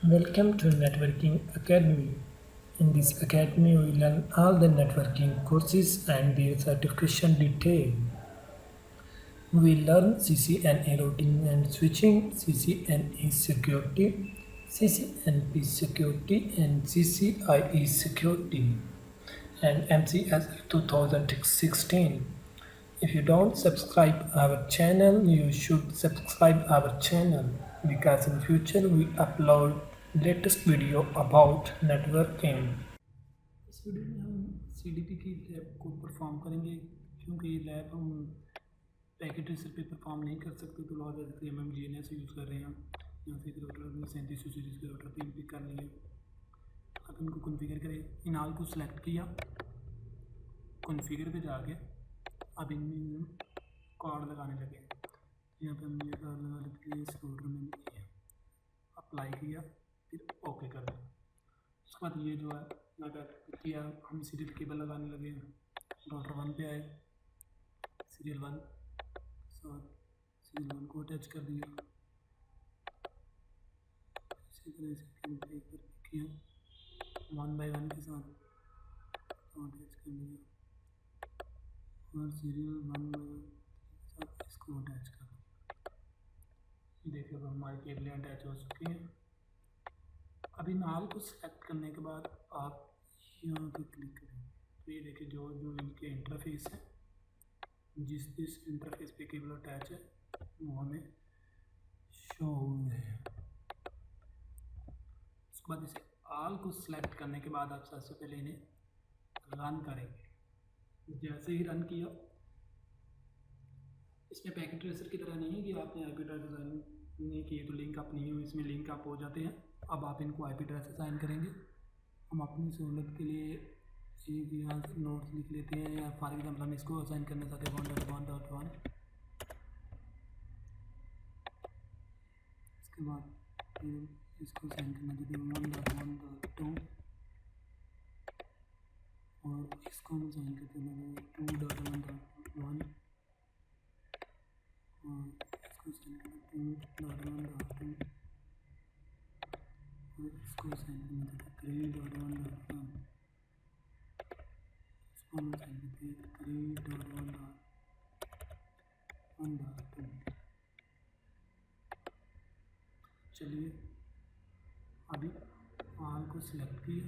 Welcome to Networking Academy. In this academy, we learn all the networking courses and their certification detail. We learn CCNA routing and switching, CCNA security, CCNP security, and CCIE security, and MCS 2016. If you don't subscribe our channel, you should subscribe our channel because in future we upload latest video about networking. इस video में हम CDP की lab को perform करेंगे क्योंकि ये lab हम packet tracer पे परफॉर्म नहीं कर सकते तो बहुत ज़्यादा MMGNS यूज़ कर रहे हैं हम यहाँ से राउटर में 3700 सीरीज़ के राउटर पे पिक कर लिए। अब इनको कॉन्फ़िगर करें। इन ऑल को सिलेक्ट किया, कॉन्फ़िगर पे जाके अब इनमें कार्ड लगाने लगे। यहाँ पे हमने कार्ड लगा लेते हैं, इस राउटर में किया, अप्लाई किया, फिर ओके कर दिया। उसके बाद ये जो है लगा किया, हम सीरियल केबल लगाने लगे। राउटर 1 पे आए, सीरियल 1 सीरियल 1 को अटैच कर दिया। इसी तरह से एक बार किया, 1 बाय 1 के साथ अटैच कर दिया और सीरियल 1 बाय 1 के साथ इसको अटैच कर दिया। देखिए अब हमारी केबलें अटैच हो चुकी हैं। अब इन ऑल को सेलेक्ट करने के बाद आप यहाँ पे क्लिक करें तो ये देखिए जो इनके इंटरफेस है, जिस इंटरफेस पे केबल अटैच है वो हमें शो हो रहे हैं। उसके बाद इसे ऑल को सिलेक्ट करने के बाद आप सबसे पहले इन्हें रन करेंगे। जैसे ही रन किया, इसमें पैकेट ट्रेसर की तरह नहीं है कि आपने आईपी एड्रेस असाइन नहीं किए तो लिंक अप नहीं हो, इसमें लिंक अप हो जाते हैं। अब आप इनको आईपी एड्रेस असाइन करेंगे। हम अपनी सहूलत के लिए एक यहाँ से नोट्स लिख लेते हैं, या फॉर एग्जाम्पल हम इसको असाइन करना चाहते हैं 1.1.1। इसके बाद इसको असाइन करना चाहते हैं 1.1.2 और इसको हम असाइन करते हैं 2.1.1 और इसको असाइन करते हैं 2.1.2 और इसको असाइन करना चाहते हैं 3.1.1, इसको हम असाइन करते हैं 3.1.1.2। चलिए अभी ऑल को सिलेक्ट किया,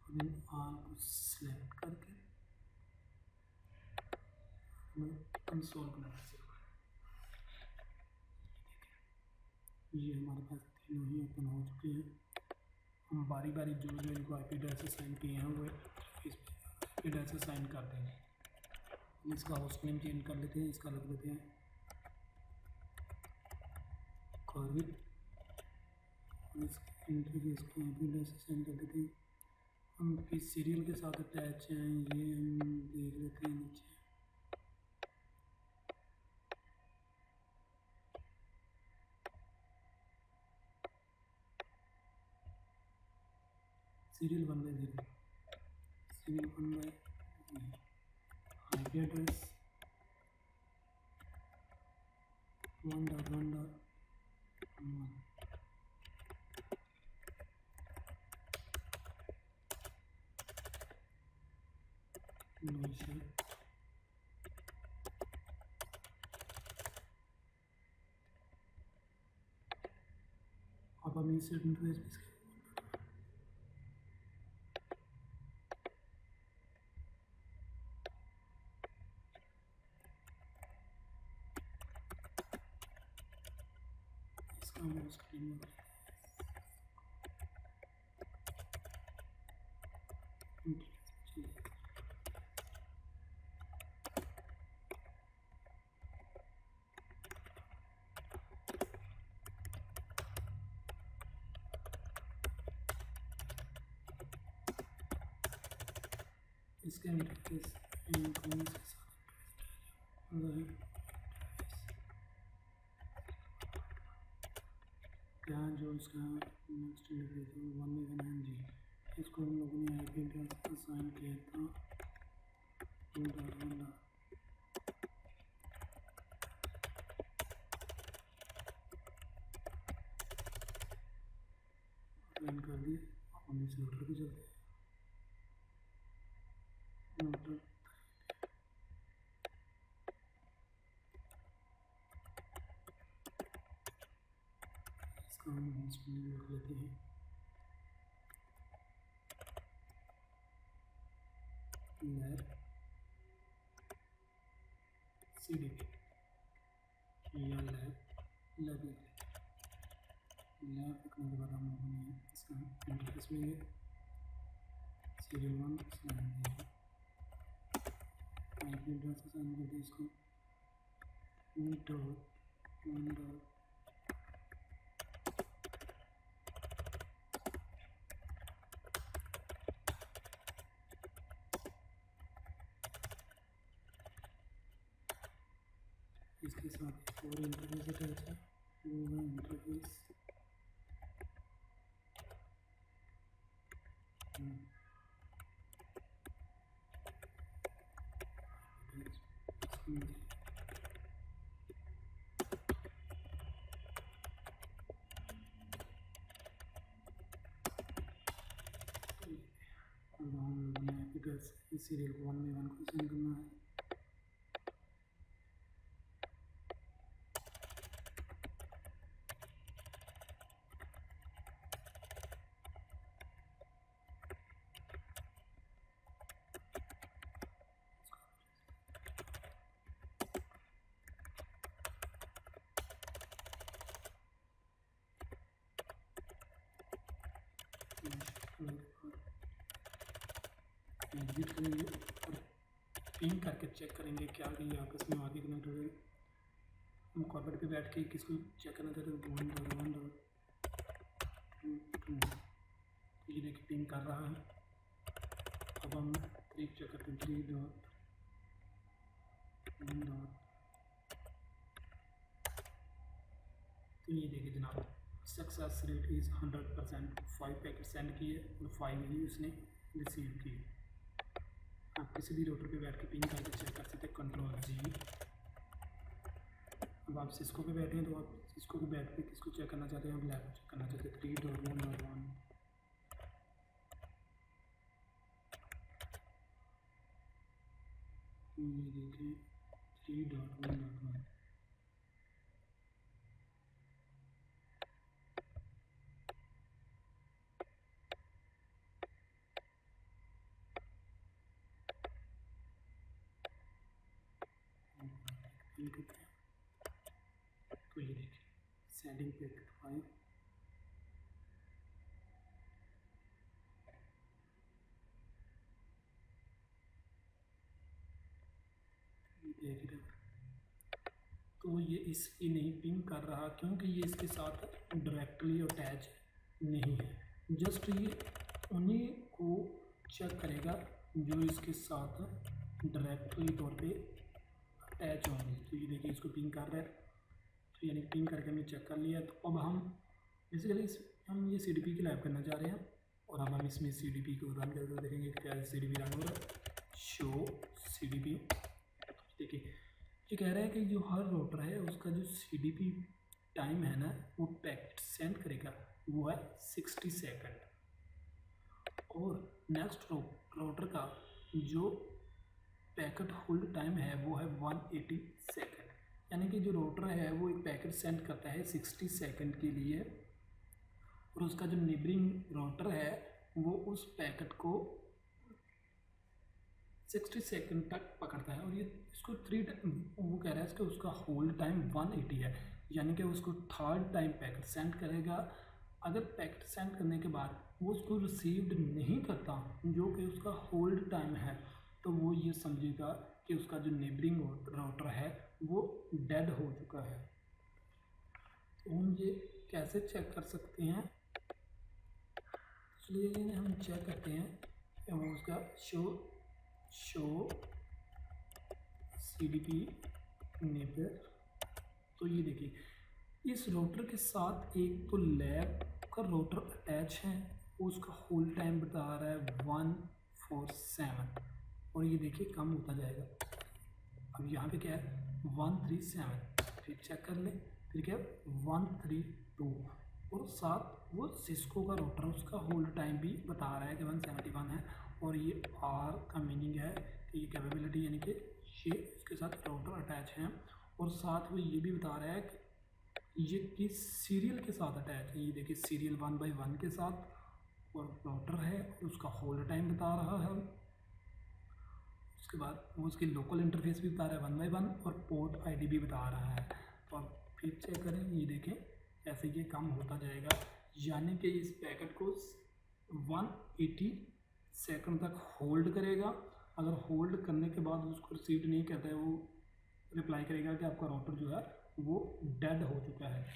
अभी ऑल को सिलेक्ट करके कंसोल बनाना शुरू करें। ये हमारे पास तीनों ही ओपन हो चुके हैं। हम बारी बारी जो इनको आईपी एड्रेस असाइन किए हैं वो इस आईपी एड्रेस असाइन कर देंगे। इसका होस्ट नेम चेंज कर लेते हैं, इसका रख देते हैं कॉर्विट, इस इंटरफेस को आईपी एड्रेस असाइन कर देते हैं। हम किस सीरियल के साथ अटैच हैं ये हम देख लेते हैं नीचे। सीरियल 1/0, सीरियल 1/0, आईपी एड्रेस 1.1.1, अब हम इस इंटरफेस स्क्रीन इसके इंटरफेस कौन से क्या जो इसका नेक्स्ट इंटरफेस है 1/1 इसको हम लोगों ने आईपी एड्रेस असाइन किया था 2.1.2 इस रोटर पे चलते हैं। रोटर इसका हम लिख लेते हैं लैब CDP या लैब रखने के बाद हम लोगों ने इसका इंटरफेस में serial 1 असाइन दिया, IP एड्रेस असाइन कर दिया इसको .1. इसके साथ और इंटरफेस अटैच है, वो है इंटरफेस सीरियल 1 में 1 को सेंड करना है। एग्जिट करेंगे और पिंग करके चेक करेंगे क्या ये आपस में आगे कनेक्ट हो गए। हम कॉर्पोरेट पे बैठ के किसको चेक करना चाहते हैं 1.1.2 ये देखिए पिंग कर रहा है। अब हम 3 चेक करते हैं 3.1. तो ये देखिए जनाब success rate is 100%। 5 packet send किए और 5 ही उसने रिसीव किए। आप किसी भी रोटर पे बैठ के पिंग करके चेक कर सकते हैं Ctrl+G। अब आप सिस्को पे बैठे हैं तो आप सिस्को पे बैठ के किसको चेक करना चाहते हैं, आप लैब चेक करना चाहते हैं 3.1.1। ये देखिए 3.1.1 तो ये देखिए सेंडिंग पैकेट 5 देख रहे। तो ये इसकी नहीं पिंग कर रहा क्योंकि ये इसके साथ डायरेक्टली अटैच नहीं है, जस्ट ये उन्हीं को चेक करेगा जो इसके साथ डायरेक्टली तौर पे अटैच होंगे। तो ये देखिए इसको पिंग कर रहा है, तो यानी पिंग करके हमने चेक कर लिया। तो अब हम बेसिकली हम ये CDP की लैब करना चाह रहे हैं और अब हम इसमें CDP को रन करके देखेंगे क्या CDP रन हो रहा है। शो CDP देखिए ये कह रहा है कि जो हर रोटर है उसका जो CDP टाइम है ना वो पैकेट सेंड करेगा वो है 60 सेकंड और नेक्स्ट रोटर का जो पैकेट होल्ड टाइम है वो है 180 सेकंड। यानी कि जो रोटर है वो एक पैकेट सेंड करता है 60 सेकंड के लिए और उसका जो नेबरिंग रोटर है वो उस पैकेट को 60 सेकंड तक पकड़ता है। और ये इसको वो कह रहा है इसका उसका होल्ड टाइम 180 है, यानी कि उसको 3rd टाइम पैकेट सेंड करेगा। अगर पैकेट सेंड करने के बाद वो उसको रिसीव्ड नहीं करता जो कि उसका होल्ड टाइम है तो वो ये समझेगा कि उसका जो नेबरिंग राउटर है वो डेड हो चुका है। तो हम ये कैसे चेक कर सकते हैं, इसलिए हम चेक करते हैं वो उसका शो CDP नेबर। तो ये देखिए इस रोटर के साथ एक तो लैब का रोटर अटैच है, उसका होल्ड टाइम बता रहा है 147 और ये देखिए कम होता जाएगा। अब यहाँ पे क्या है 137, फिर चेक कर ले, फिर क्या 132, और साथ वो सिस्को का रोटर उसका होल्ड टाइम भी बता रहा है कि 171 है। और ये आर का मीनिंग है कि ये कैपेबिलिटी यानी कि ये इसके साथ रोटर अटैच है। और साथ वो ये भी बता रहा है कि ये किस सीरियल के साथ अटैच है। ये देखिए सीरियल 1/1 के साथ और रोटर है और उसका होल्ड टाइम बता रहा है। उसके बाद वो उसकी लोकल इंटरफेस भी बता रहा है 1/1 और पोर्ट आईडी भी बता रहा है। तो आप फिर चेक करें, ये देखें ऐसे ये काम होता जाएगा, यानी कि इस पैकेट को 180 सेकंड तक होल्ड करेगा। अगर होल्ड करने के बाद उसको रिसीव नहीं करता है, वो रिप्लाई करेगा कि आपका राउटर जो है वो डेड हो चुका है।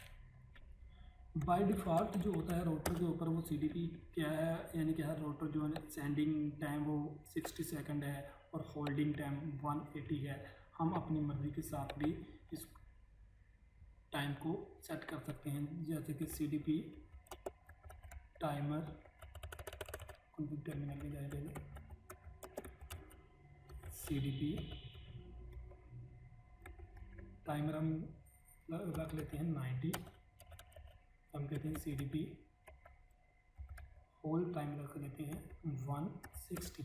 बाय डिफ़ॉल्ट जो होता है राउटर के ऊपर वो सीडीपी क्या है, यानी कि हर राउटर जो है सेंडिंग टाइम वो 60 सेकंड है और होल्डिंग टाइम 180 है। हम अपनी मर्ज़ी के साथ भी इस टाइम को सेट कर सकते हैं, जैसे कि सीडीपी टाइमर कंप्यूटर टर्मिनल में जाएंगे, सीडीपी टाइमर हम रख लेते हैं 90। हम कहते हैं सीडीपी होल टाइम रख लेते हैं 160।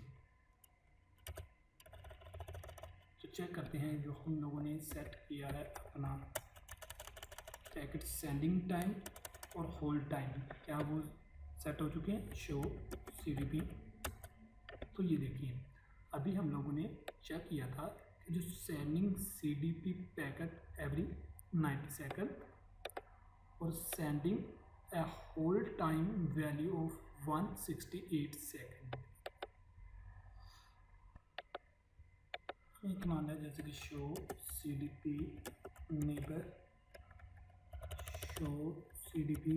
तो चेक करते हैं जो हम लोगों ने सेट किया है अपना पैकेट सेंडिंग टाइम और होल्ड टाइम, क्या वो सेट हो चुके हैं। Show CDP. तो ये देखिए अभी हम लोगों ने चेक किया था कि जो sending CDP packet every 90 second और sending a hold time value of 168 second. एक मान है जैसे कि show CDP neighbour, show CDP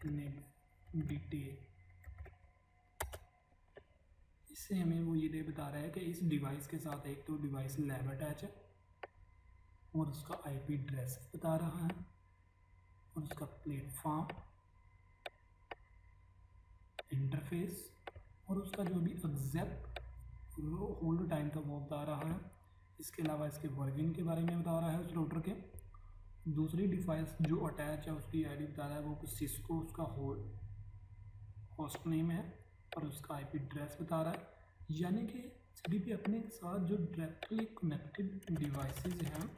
neighbour detail. इससे हमें वो ये बता रहा है कि इस डिवाइस के साथ एक तो डिवाइस लैब अटैच है और उसका आईपी एड्रेस बता रहा है और उसका प्लेटफॉर्म, इंटरफेस और उसका जो भी एग्जैक्ट होल्ड टाइम था वो बता रहा है। इसके अलावा इसके वर्जन के बारे में बता रहा है उस राउटर के। दूसरी डिवाइस जो अटैच है उसकी आईडी बता रहा है, वो सिस्को उसका होस्ट नेम है और उसका आईपी एड्रेस बता रहा है। यानी कि सीडीपी अपने साथ जो डायरेक्टली कनेक्टेड डिवाइसेस हैं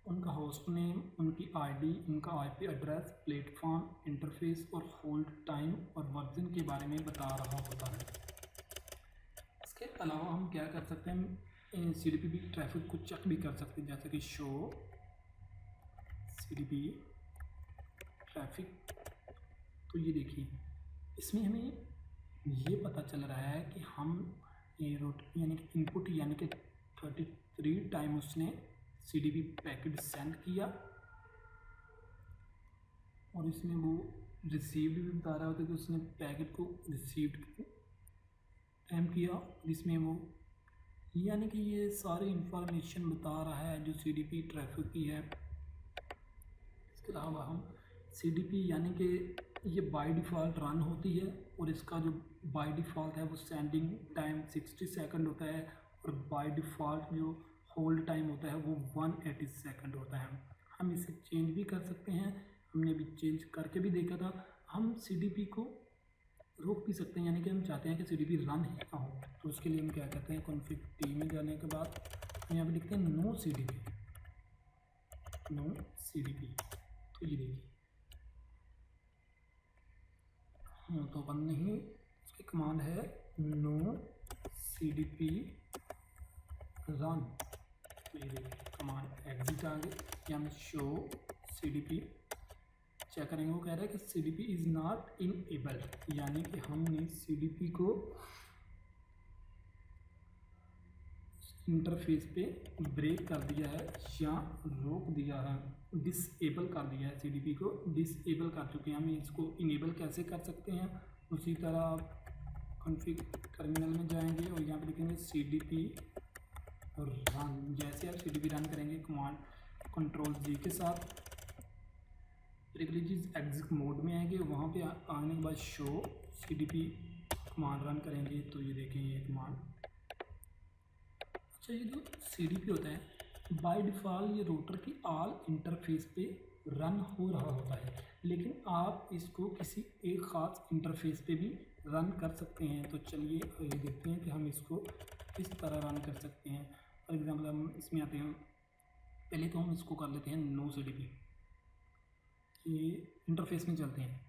उनका होस्ट नेम, उनकी आईडी, उनका आईपी एड्रेस, प्लेटफॉर्म, इंटरफेस और होल्ड टाइम और वर्जन के बारे में बता रहा होता है। इसके अलावा हम क्या कर सकते हैं, सीडीपी भी ट्रैफिक को चेक भी कर सकते हैं, जैसे कि शो सीडीपी ट्रैफिक। तो ये देखिए इसमें हमें ये पता चल रहा है कि हम ये यानी कि इनपुट यानी कि 33 टाइम उसने सीडीपी पैकेट सेंड किया और इसमें वो रिसीव्ड भी बता रहा होता है कि उसने पैकेट को रिसीव्ड टाइम किया। इसमें वो यानी कि ये सारी इंफॉर्मेशन बता रहा है जो सीडीपी ट्रैफिक की है। इसके अलावा हम सीडीपी यानी कि ये बाय डिफ़ॉल्ट रन होती है और इसका जो बाय डिफ़ॉल्ट है वो सेंडिंग टाइम 60 सेकंड होता है और बाय डिफ़ॉल्ट जो होल्ड टाइम होता है वो 180 सेकंड होता है। हम इसे चेंज भी कर सकते हैं, हमने भी चेंज करके भी देखा था। हम सीडीपी को रोक भी सकते हैं, यानी कि हम चाहते हैं कि सीडीपी रन ही ना हो, तो उसके लिए हम क्या करते हैं, कॉन्फ़िग टी में जाने के बाद हम यहाँ पे लिखते हैं नो सीडीपी, नो सीडीपी। तो ये देखिए हाँ तो बंद नहीं, उसकी कमांड है नो सीडीपी रन। तो ये देखिए कमांड एग्जिट आ गई। यहाँ में शो सीडीपी चेक करेंगे, वो कह रहा है कि सीडीपी इज़ नॉट इनेबल, यानी कि हमने सीडीपी को इंटरफेस पे ब्रेक कर दिया है या रोक दिया है, डिसेबल कर दिया है। सीडीपी को डिसेबल कर चुके हैं। हम इसको इनेबल कैसे कर सकते हैं, उसी तरह आप कॉन्फ़िग टर्मिनल में जाएंगे और यहाँ पे लिखेंगे सीडीपी रन। जैसे आप सीडीपी रन करेंगे कमांड कंट्रोल जी के साथ प्रिविलेजेस एग्जिट मोड में आएंगे, वहाँ पे आने के बाद शो सीडीपी कमांड रन करेंगे। तो ये देखें ये कमांड। अच्छा ये जो सीडीपी होता है बाय डिफ़ॉल्ट ये रूटर की ऑल इंटरफेस पे रन हो रहा होता है, लेकिन आप इसको किसी एक ख़ास इंटरफेस पे भी रन कर सकते हैं। तो चलिए ये देखते हैं कि हम इसको किस तरह रन कर सकते हैं। फॉर एग्ज़ाम्पल हम इसमें आते हैं, पहले तो हम इसको कर लेते हैं नो CDP। ये इंटरफेस में चलते हैं,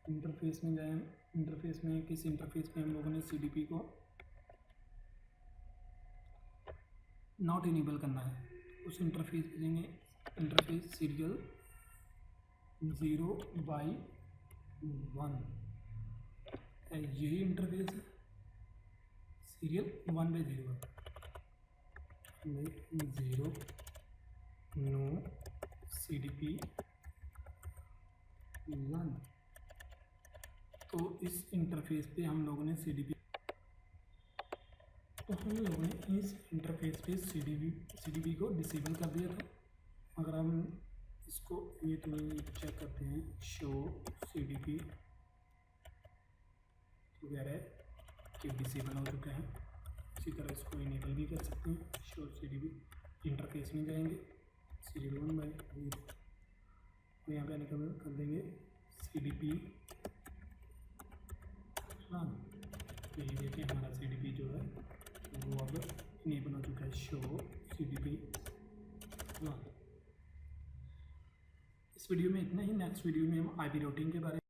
इंटरफेस में जाएं। इंटरफेस में किस इंटरफेस पे हम लोगों ने CDP को नॉट इनेबल करना है, उस इंटरफेस पे जाएंगे। इंटरफेस सीरियल 0/1 है, यही इंटरफेस है। Serial 1/0 0 no CDP 1। तो इस इंटरफेस पे हम लोगों ने CDP, तो हम लोगों ने इस इंटरफेस पे CDP को डिसेबल कर दिया था। अगर हम इसको ये तो चेक करते हैं, शो CDP वगैरह कि डिसेबल हो चुका है। इसी तरह इसको इनेबल भी कर सकते हैं। शो CDP इंटरफेस में जाएंगे, सीरियल 1/0 और यहाँ पे निकल कर देंगे CDP रन। तो ये देखिए हमारा CDP जो है वो अब इनेबल हो चुका है, शो CDP रन। इस वीडियो में इतना ही। नेक्स्ट वीडियो में हम IB रूटिंग के बारे में